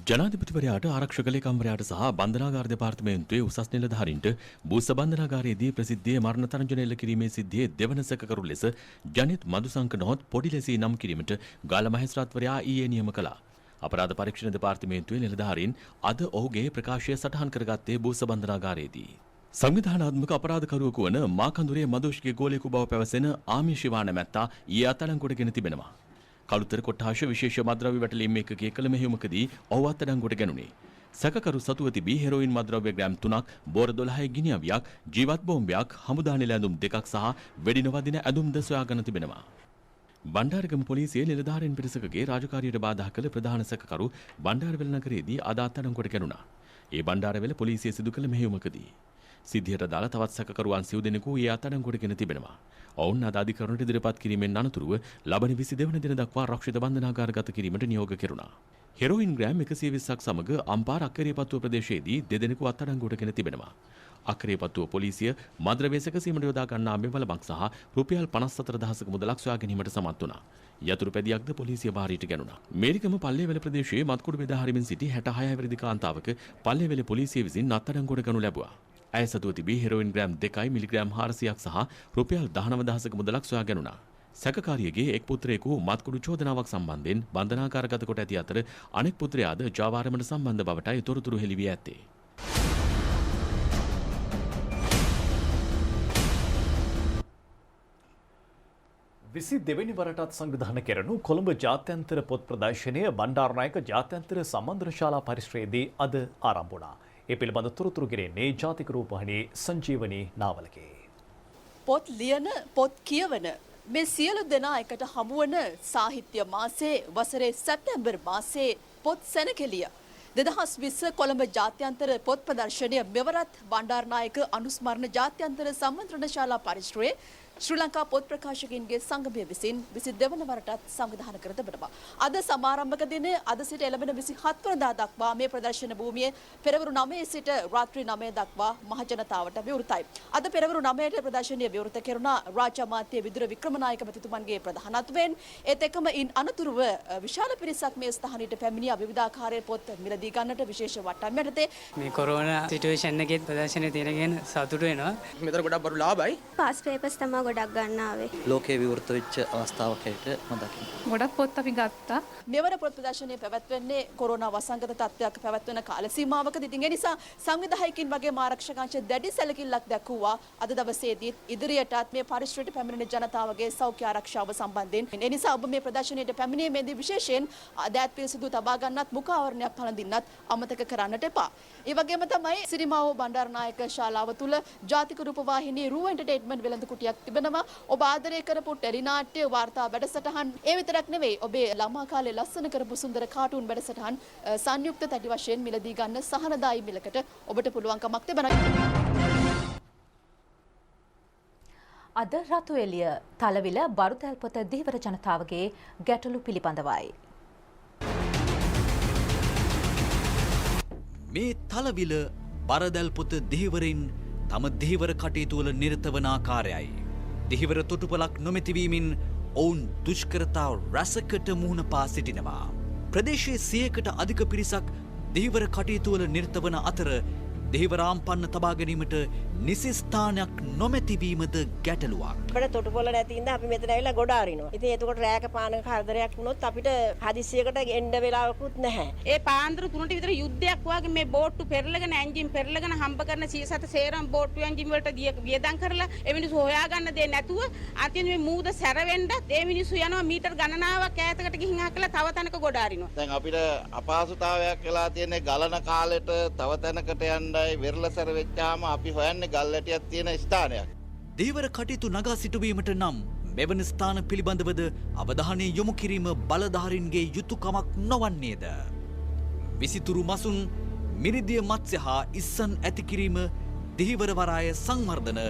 ජනාධිපතිවරයාට ආරක්ෂක ලේකම්වරයාට සහ බන්ධනාගාර දෙපාර්තමේන්තුවේ උසස් නිලධාරීන්ට බුස්ස බන්ධනාගාරයේදී ප්‍රසිද්ධියේ මරණ තරංජන එල්ල කිරීමේ සිද්ධියේ දෙවන සැකකරු ලෙස ජනිත් මදුසංක නොහොත් පොඩි ලෙසී නම් කිරීමට ගාල්ල මහේස්ත්‍රාත්වරයා ඊයේ නියම කළා. අපරාධ පරීක්ෂණ දෙපාර්තමේන්තුවේ නිලධාරීන් අද ඔහුගේ ප්‍රකාශය සටහන් කරගත්තේ බුස්ස බන්ධනාගාරයේදී. සංවිධානාත්මක අපරාධකරුවෙකු වන මාකඳුරේ මදුෂ්ගේ ගෝලයෙකු බව පැවසෙන ආමි ශිවා නැමැත්තා ඊයේ අත්අඩංගුවටගෙන තිබෙනවා. කළුතර කොට්ටාශ විශේෂ මද්‍රව්‍ය වැටලීම් එකකයේ කළ මෙහෙයුමකදී ඔහු අත්අඩංගුවට ගැනුණේ. සැකකරු සතුව තිබී හෙරෝයින් මද්‍රව්‍ය ග්‍රෑම් 3ක්, බෝර 12 ගිනි අවයක්, ජීවත් බෝම්බයක්, හමුදා නිල ඇඳුම් 2ක් සහ වෙඩි නොවදින ඇඳුම්ද සොයාගෙන තිබෙනවා. බණ්ඩාරගම පොලිසිය නිලධාරීන් පිරිසකගේ රාජකාරියට බාධා කළ ප්‍රධාන සැකකරු බණ්ඩාරවෙල නගරයේදී අද අත්අඩංගුවට ගැනුණා. ඒ බණ්ඩාරවෙල පොලිසිය සිදු කළ මෙහෙයුමකදී සිද්ධියට දාලා තවත් සැකකරුවන් සිව් දෙනෙකු ඒ අත්අඩංගුවට ගෙන තිබෙනවා. ඔවුන් අද අධිකරණයට ඉදිරිපත් කිරීමෙන් අනතුරුව ලබන 22 වන දින දක්වා රක්ෂිත බන්ධනාගාරගත කිරීමට නියෝග කෙරුණා. හෙරෝයින් ග්‍රෑම් 120ක් සමග අම්පාර අක්කරේපත්තුව ප්‍රදේශයේදී දෙදෙනෙකු අත්අඩංගුවට ගෙන තිබෙනවා. අක්කරේපත්තුව පොලිසිය මද්‍රව්‍ය සැකසීමට යොදා ගන්නා මෙවලමක් සහ රුපියල් 54000ක මුදලක් සොයා ගැනීමට සමත් වුණා. යතුරු පැදියක්ද පොලිසිය භාරයට ගැනුණා. මේරිකම පල්ලේවැල ප්‍රදේශයේ මත්කුඩු බෙදා හරිමින් සිටි 66 වැනි කාන්තාවක පල්ලේවැල පොලිසිය විසින් අත්අඩංගුවට ගනු ලැබුවා. ඇය සතුව තිබී හෙරෝයින් ග්‍රෑම් 2යි මිලිග්‍රෑම් 400ක් සහ රුපියල් 19000ක මුදලක් සොයා ගැනුණා. සැකකාරියගේ එක් පුත්‍රයෙකු මත්කුඩු චෝදනාවක් සම්බන්ධයෙන් බන්ධනාගාරගත කොට ඇති අතර අනෙක් පුත්‍රයාද ජාවාරමට සම්බන්ධ බවටයි තොරතුරු හෙළි වී ඇත්තේ. දෙවැනි වරටත් සංවිධානය කෙරෙනු කොළඹ ජාත්‍යන්තර පොත් ප්‍රදර්ශනය බණ්ඩාරනායක ජාත්‍යන්තර සම්මන්ත්‍රණ ශාලා පරිශ්‍රයේදී අද ආරම්භ වුණා. ඒ පිළිබඳ තොරතුරු ගෙනෙන්නේ ජාතික රූපවාහිනී සංජීවනී නාවලකේ. පොත් ලියන පොත් කියවන මේ සියලු දෙනා එකට හමුවන සාහිත්‍ය මාසයේ වසරේ සැප්තැම්බර් මාසයේ පොත් සැනකෙළිය 2020 කොළඹ ජාත්‍යන්තර පොත් ප්‍රදර්ශනය මෙවරත් බණ්ඩාරනායක අනුස්මරණ ජාත්‍යන්තර සම්මන්ත්‍රණ ශාලා පරිශ්‍රයේ ශ්‍රී ලංකා පොත් ප්‍රකාශකයින්ගේ සංගමය විසින් 22 වන වරටත් සංවිධානය කර තිබෙනවා. අද සමාරම්භක දිනය අද සිට එළඹෙන 27 වනදා දක්වා මේ ප්‍රදර්ශන භූමියේ පෙරවරු 9 සිට රාත්‍රී 9 දක්වා මහ ජනතාවට විවෘතයි. අද පෙරවරු 9ට ප්‍රදර්ශනය විවෘත කෙරුණා රාජ්‍ය අමාත්‍ය විදුර වික්‍රමනායක මැතිතුමන්ගේ ප්‍රධානත්වයෙන්. ඒත් එක්කම ඉන් අනතුරුව විශාල පිරිසක් මේ ස්ථානයට පැමිණිය විවිධාකාරයේ පොත් මිලදී ගන්නට විශේෂ වට්ටම් යටතේ මේ කොරෝනා සිටුේෂන් එකේ ප්‍රදර්ශනය තියෙනගෙන සතුටු වෙනවා. මෙතන ගොඩක් බරු ලාභයි. පාස් පේපර්ස් තමයි ගොඩක් ගන්න ආවේ. ලෝකේ විවෘත වෙච්ච අවස්ථාවක් හැටියට මම දකිනවා. ගොඩක් පොත් අපි ගත්තා. මෙවර පොත් ප්‍රදර්ශනය පැවැත්වෙන්නේ කොරෝනා වසංගත තත්ත්වයක් පැවැත්වෙන කාල සීමාවකදී. ඉතින් ඒ නිසා සංවිධායකින් වගේම ආරක්ෂකංශ දැඩි සැලකිල්ලක් දැක්වුවා අද දවසේදී ඉදිරියටත් මේ පරිශ්‍රයට පැමිණෙන ජනතාවගේ සෞඛ්‍ය ආරක්ෂාව සම්බන්ධයෙන්. ඒ නිසා ඔබ මේ ප්‍රදර්ශනයට පැමිණීමේදී විශේෂයෙන් දෑත් පිරිසිදු තබා ගන්නත් මුඛ ආවරණයක් පළඳින්නත් අමතක කරන්නට එපා. ඒ වගේම තමයි සිරිමාවෝ බණ්ඩාරනායක ශාලාව තුල ජාතික රූපවාහිනී රූ එන්ටර්ටේන්මන්ට් වෙළඳ කුටියක් තිබෙනවා. ඔබ ආදරය කරපු ටෙලිනාට්‍ය වාර්තා වැඩසටහන් ඒ විතරක් නෙවෙයි ඔබේ ළමා කාලේ ලස්සන කරපු සුන්දර කාටුන් වැඩසටහන් සංයුක්ත තැටි වශයෙන් මිලදී ගන්න සහනදායි මිලකට ඔබට පුළුවන්කමක් තිබෙනවා. අද රතු එළිය තලවිල බරුතැල්පොත දීවර ජනතාවගේ ගැටලු පිළිබඳවයි. මේ තලවිල බරදැල්පොත දෙහිවරින් තම දෙහිවර කටයුතු වල නිරත වන ආකාරයයි. දෙහිවර තොටුපළක් නොමැතිවීමෙන් ඔවුන් දුෂ්කරතා රැසකට මුහුණ පා සිටිනවා. ප්‍රදේශයේ 100කට අධික පිරිසක් දෙහිවර කටයුතු වල නිරත වන අතර දෙහිවර ආම්පන්න තබා ගැනීමට නිසි ස්ථානයක් නොමැතිවීමද ගැටලුවක්. අපිට තොටුපොළ නැති ඉඳන් අපි මෙතන ඇවිල්ලා ගොඩ අරිනවා. ඉතින් එතකොට රැයක පානක කරදරයක් වුණොත් අපිට හදිසියකට එන්න වෙලාවකුත් නැහැ. ඒ පාන්දර 3ට විතර යුද්ධයක් වගේ මේ බෝට්ටු පෙරලගෙන එන්ජින් පෙරලගෙන හම්බ කරන 107 සේරම බෝට්ටු එන්ජින් වලට වියදම් කරලා ඒ මිනිස්සු හොයාගන්න දෙයක් නැතුව අන්තිමට මේ මූද සැරවෙන්නත් ඒ මිනිස්සු යනවා මීටර් ගණනාවක් ඈතකට ගිහින් අහකලා තව තැනක ගොඩ අරිනවා. දැන් අපිට අපහසුතාවයක් වෙලා තියෙන්නේ ගලන කාලෙට තව තැනකට යන්නයි වෙරළසර වෙච්චාම අපි හොයන්නේ ගල්ලැටියක් තියෙන ස්ථානයක්. දෙහිවර කටයුතු නගා සිටුවීමට නම් මෙවැනි ස්ථාන පිළිබඳවද අවධානය යොමු කිරීම බලධාරීන්ගේ යුතුයකමක් නොවන්නේද? විසිතුරු මසුන් මිරිදිය මත්ස්‍ය හා ඉස්සන් ඇති කිරීම දෙහිවර වරාය සංවර්ධන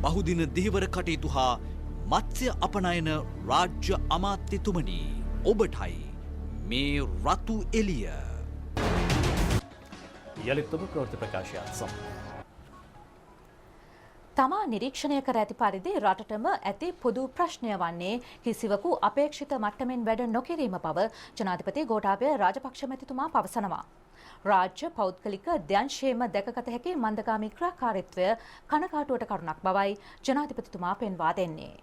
බහුදින දෙහිවර කටයුතු හා මත්ස්‍ය අපනයන රාජ්‍ය අමාත්‍යතුමනි ඔබටයි මේ රතු එළිය. යලිත්ම ප්‍රවෘත්ති ප්‍රකාශයත් සමග තමා නිරීක්ෂණය කර ඇති පරිදි රටටම ඇති පොදු ප්‍රශ්නය වන්නේ කිසිවකු අපේක්ෂිත මට්ටමින් වැඩ නොකිරීම බව ජනාධිපති ගෝඨාභය රාජපක්ෂ මැතිතුමා පවසනවා. රාජ්‍ය පෞද්ගලික දංශයේම දැකගත හැකි මන්දගාමී ක්‍රියාකාරීත්වය කනකාටුවට කරුණක් බවයි ජනාධිපතිතුමා පෙන්වා දෙන්නේ.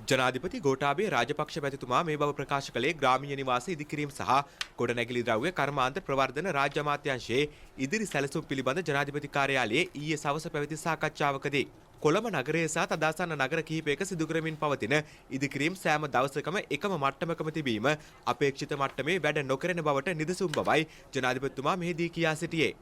ජනාධිපති ගෝඨාභය රාජපක්ෂ මැතිතුමා මේ බව ප්‍රකාශ කළේ ග්‍රාමීය නිවාස ඉදිකිරීම සහ ගොඩනැගිලි ද්‍රව්‍ය කර්මාන්ත ප්‍රවර්ධන රාජ්‍ය අමාත්‍යාංශයේ ඉදිරි සැලසුම් පිළිබඳ ජනාධිපති කාර්යාලයේ ඊයේ සවස පැවති සාකච්ඡාවකදී කොළඹ නගරයේ සහ තදාසන්න නගර කිහිපයක සිදු කරමින් පවතින ඉදිකිරීම සෑම දවසකම එකම මට්ටමකම තිබීම අපේක්ෂිත මට්ටමේ වැඩ නොකරන බවට නිදසුන් බවයි ජනාධිපතිතුමා මෙහිදී කියා සිටියේ.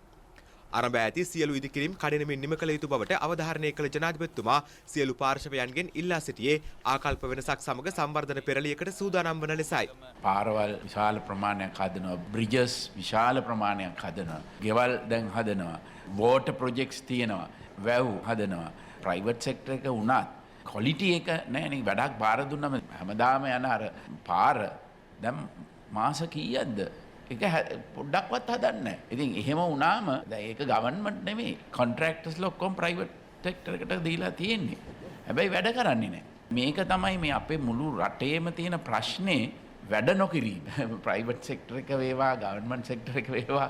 ආරම්භ ඇති සියලු ඉදිකිරීම් කඩිනමින් නිම කළ යුතු බවට අවධාරණය කළ ජනාධිපතිතුමා සියලු පාර්ශවයන්ගෙන් ඉල්ලා සිටියේ ආකල්ප වෙනසක් සමග සංවර්ධන පෙරළියකට සූදානම් වන ලෙසයි. පාරවල් විශාල ප්‍රමාණයක් හදනවා, බ්‍රිජස් විශාල ප්‍රමාණයක් හදනවා, ගෙවල් දැන් හදනවා, වෝටර් ප්‍රොජෙක්ට්ස් තියෙනවා, වැව් හදනවා. ප්‍රයිවට් සෙක්ටර් එක වුණත් ක්වොලිටි එක නෑනේ. වැඩක් බාර දුන්නම හැමදාම යන අර පාර දැන් මාස කීයක්ද ඒක පොඩ්ඩක්වත් හදන්නේ නැහැ. ඉතින් එහෙම වුණාම දැන් ඒක ගවර්න්මන්ට් නෙමෙයි, කොන්ට්‍රැක්ටර්ස්ලා ඔක්කොම ප්‍රයිවට් සෙක්ටර් එකට දීලා තියෙන්නේ. හැබැයි වැඩ කරන්නේ නැහැ. මේක තමයි මේ අපේ මුළු රටේම තියෙන ප්‍රශ්නේ, වැඩ නොකිරීම. ප්‍රයිවට් සෙක්ටර් එක වේවා ගවර්න්මන්ට් සෙක්ටර් එක වේවා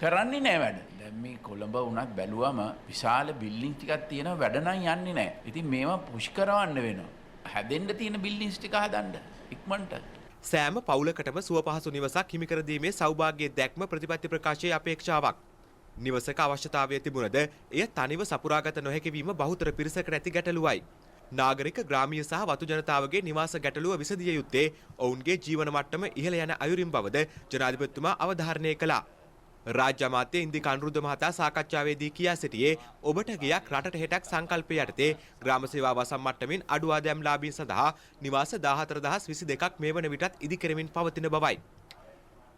කරන්නේ නැහැ වැඩ. දැන් මේ කොළඹ වුණත් බැලුවම විශාල බිල්ඩින්ග් ටිකක් තියෙනවා, වැඩ නම් යන්නේ නැහැ. ඉතින් මේවා පුෂ් කරවන්න වෙනවා. හැදෙන්න තියෙන බිල්ඩින්ග්ස් ටික හදන්න ඉක්මනට. සෑම පවුලකටම සුව පහසු නිවසක් හිමි කර දීමේ සෞභාග්‍යයේ දැක්ම ප්‍රතිපත්ති ප්‍රකාශයේ අපේක්ෂාවක්. නිවසක අවශ්‍යතාවය තිබුණද එය තනිව සපුරාගත නොහැකි වීම බහුතර පිරිසකට ඇති ගැටලුවයි. නාගරික ග්‍රාමීය සහ වතු ජනතාවගේ නිවාස ගැටලුව විසඳිය යුත්තේ ඔවුන්ගේ ජීවන මට්ටම ඉහළ යන අයුරින් බවද ජනාධිපතිතුමා අවධාරණය කළා. රාජ්‍ය අමාත්‍ය ඉන්දික අනුරුද්ධ මහතා සාකච්ඡාවේදී කියා සිටියේ ඔබට ගියක් රටට හෙටක් සංකල්පය යටතේ ග්‍රාම සේවා වසම් මට්ටමින් අඩු ආදායම් ලාභීන් සඳහා නිවාස 14022ක් මේ වන විටත් ඉදි කරමින් පවතින බවයි.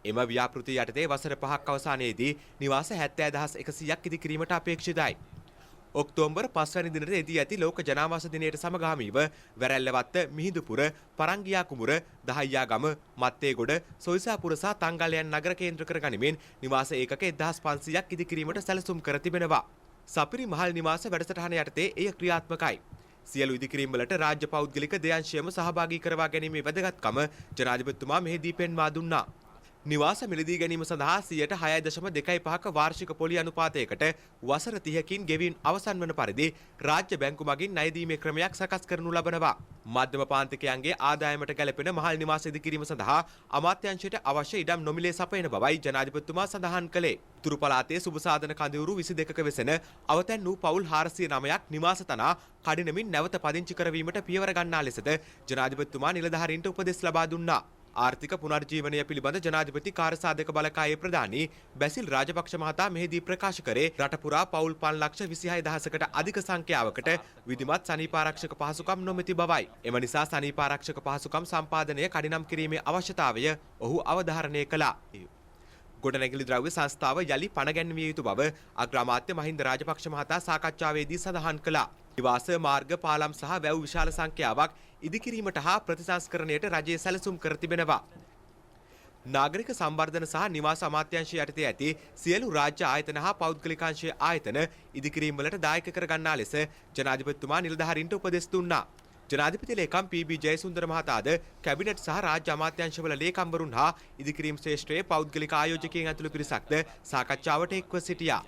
එම ව්‍යාපෘතිය යටතේ වසර 5ක් අවසානයේදී නිවාස 70100ක් ඉදි කිරීමට අපේක්ෂිතයි. ඔක්තෝබර් 5 වැනි දිනට එදී ඇති ලෝක ජනාවාස දිනයට සමගාමීව වැරැල්ලවත්ත, මිහිඳුපුර, පරංගියා කුමුර, දහයියාගම, මත්තේගොඩ, සොයිසාපුර සහ තංගල් යන නගර කේන්ද්‍ර කර ගනිමින් නිවාස ඒකක 1500ක් ඉදි කිරීමට සැලසුම් කර තිබෙනවා. සපිරි මහල් නිවාස වැඩසටහන යටතේ එය ක්‍රියාත්මකයි. සියලු ඉදිකිරීම් වලට රාජ්‍ය පෞද්ගලික දෙයන්ශයම සහභාගී කරවා ගැනීමේ වැදගත්කම ජනාධිපතිතුමා මෙහිදී පෙන්වා දුන්නා. නිවාස මිලදී ගැනීම සඳහා 6.25ක වාර්ෂික පොලි අනුපාතයකට වසර 30කින් ගෙවීම් අවසන් වන පරිදි රාජ්‍ය බැංකු මගින් ණය දීමේ ක්‍රමයක් සකස් කරනු ලබනවා. මධ්‍යම පාන්තිකයන්ගේ ආදායමට ගැලපෙන මහල් නිවාස ඉදිකිරීම සඳහා අමාත්‍යාංශයට අවශ්‍ය ඉඩම් නොමිලේ සපයන බවයි ජනාධිපතිතුමා සඳහන් කළේ. උතුරු පළාතේ සුබ සාධන කඳවුරු 22ක වෙසෙන අවතැන් වූ පවුල් 409ක් නිවාස තනා කඩිනමින් නැවත පදිංචි කරවීමට පියවර ගන්නා ලෙසද ජනාධිපතිතුමා නිලධාරීන්ට උපදෙස් ලබා දුන්නා. ආර්ථික පුනර්ජීවනය පිළිබඳ ජනාධිපති කාර්යසාධක බලකායේ ප්‍රධානී බැසිල් රාජපක්ෂ මහතා මෙහිදී ප්‍රකාශ කරේ රට පුරා පවුල් 5,26,000කට අධික සංඛ්‍යාවකට විධිමත් සනීපාරක්ෂක පහසුකම් නොමැති බවයි. එම නිසා සනීපාරක්ෂක පහසුකම් සම්පාදනය කඩිනම් කිරීමේ අවශ්‍යතාවය ඔහු අවධාරණය කළා. ගොඩනැගිලි ද්‍රව්‍ය සංස්ථාව යලි පණ ගැන්විය යුතු බව අග්‍රාමාත්‍ය මහින්ද රාජපක්ෂ මහතා සාකච්ඡාවේදී සඳහන් කළා. නිවාස මාර්ග පාලම් සහ වැව් විශාල සංඛ්‍යාවක් ඉදිකිරීමට හා ප්‍රතිසංස්කරණයට රජය සැලසුම් කර තිබෙනවා. නාගරික සංවර්ධන සහ නිවාස අමාත්‍යාංශය යටතේ ඇති සියලු රාජ්‍ය ආයතන හා පෞද්ගලිකාංශයේ ආයතන ඉදිකිරීම් වලට දායක කර ගන්නා ලෙස ජනාධිපතිතුමා නිලධාරීන්ට උපදෙස් දුන්නා. ජනාධිපති ලේකම් පී.බී. ජයසුන්දර මහතාද කැබිනට් සහ රාජ්‍ය අමාත්‍යාංශවල ලේකම්වරුන් හා ඉදිකිරීම් ශ්‍රේෂ්ඨයේ පෞද්ගලික ආයෝජකයන් ඇතුළු පිරිසක්ද සාකච්ඡාවට එක්ව සිටියා.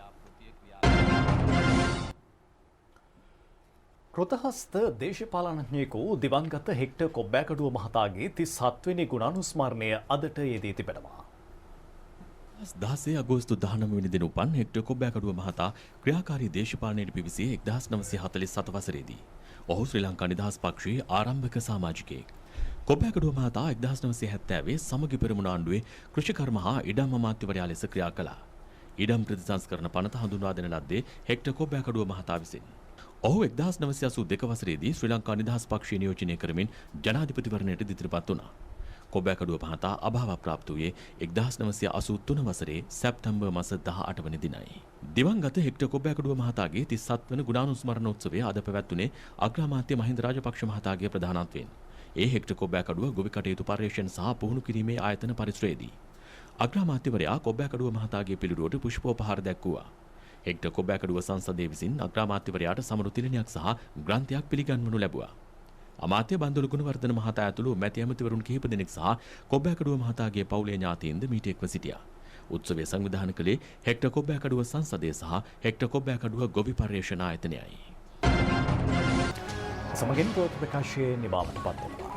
කෘතහස්ත දේශපාලනඥයෙකු දිවංගත හෙක්ටර් කොබ්බෑකඩුව මහතාගේ 37 වෙනි ගුණානුස්මරණය අදට යෙදී තිබෙනවා. 16 අගෝස්තු 19 වෙනි දින උපන් හෙක්ටර් කොබ්බෑකඩුව මහතා ක්‍රියාකාරී දේශපාලනයට පිවිසී 1947 වසරේදී. ඔහු ශ්‍රී ලංකා නිදහස් පක්ෂයේ ආරම්භක සමාජිකයෙක්. කොබ්බෑකඩුව මහතා 1970 සමගි පෙරමුණ ආණ්ඩුවේ කෘෂිකර්ම හා ඉඩම් අමාත්‍යවරයා ලෙස ක්‍රියා කළා. ඉඩම් ප්‍රතිසංස්කරණ පනත හඳුන්වා දෙන ලද්දේ හෙක්ටර් කොබ්බෑකඩුව මහතා විසින්. ඔහු 1982 වසරේදී ශ්‍රී ලංකා නිදහස් පක්ෂය නියෝජනය කරමින් ජනාධිපතිවරණයට ඉදිරිපත් වුණා. කොබ්බෑකඩුව මහතා අභාව ප්‍රාප්ත වූයේ 1983 වසරේ සැප්තැම්බර් මාස 18 වන දිනයි. දිවංගත හෙක්ටර් කොබ්බෑකඩුව මහතාගේ 37 වන ගුණානුස්මරණ උත්සවය අද පැවැත්වුණේ අග්‍රාමාත්‍ය මහින්ද රාජපක්ෂ මහතාගේ ප්‍රධානත්වයෙන්. ඒ හෙක්ටර් කොබ්බෑකඩුව ගොවි කටයුතු පර්යේෂණ සහ පුහුණු කිරීමේ ආයතන පරිශ්‍රයේදී. අග්‍රාමාත්‍යවරයා කොබ්බෑකඩුව මහතාගේ පිළිරුවට පුෂ්පෝපහාර දැක්වුවා. හෙක්ටර් කොබ්බෑකඩුව සංසදයේ විසින් අග්‍රාමාත්‍යවරයාට සමරු තිලනයක් සහ ග්‍රන්ථයක් පිළිගන්වනු ලැබුවා. අමාත්‍ය බන්දුල ගුණවර්ධන මහතා ඇතුළු මැති ඇමතිවරුන් කිහිප දෙනෙක් සහ කොබ්බෑකඩුව මහතාගේ පවුලේ ඥාතීන්ද මීට එක්ව සිටියා. උත්සවය සංවිධානය කළේ හෙක්ටර් කොබ්බෑකඩුව සංසදය සහ හෙක්ටර් කොබ්බෑකඩුව ගොවි පර්යේෂණ ආයතනයයි. සමගින් ප්‍රකාශයේ නිමාවට පත් වෙනවා.